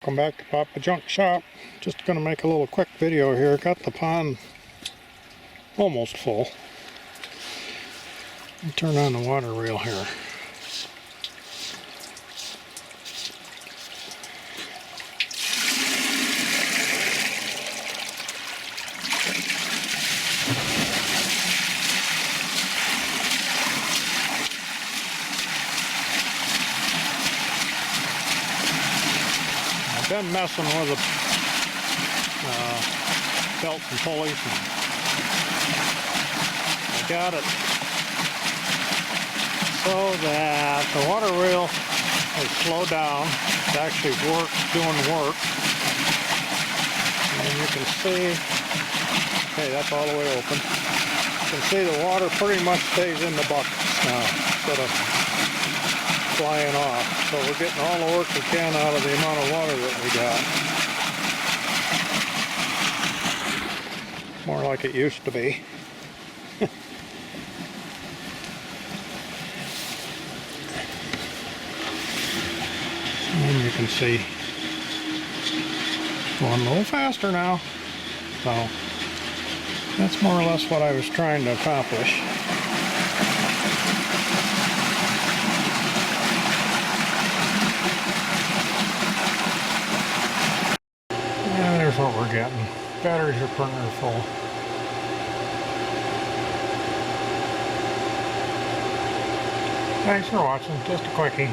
Welcome back to Papa Junk Shop. Just gonna make a little quick video here. Got the pond almost full. Let me turn on the water reel here. I've been messing with the belts and pulleys, and I got it so that the water reel has slowed down. It's actually doing work. And you can see, okay, that's all the way open. You can see the water pretty much stays in the buckets now instead of flying off. So we're getting all the work we can out of the amount of water that we got. More like it used to be. And you can see it's going a little faster now. So that's more or less what I was trying to accomplish. And there's what we're getting. Batteries are pretty full. Thanks for watching. Just a quickie.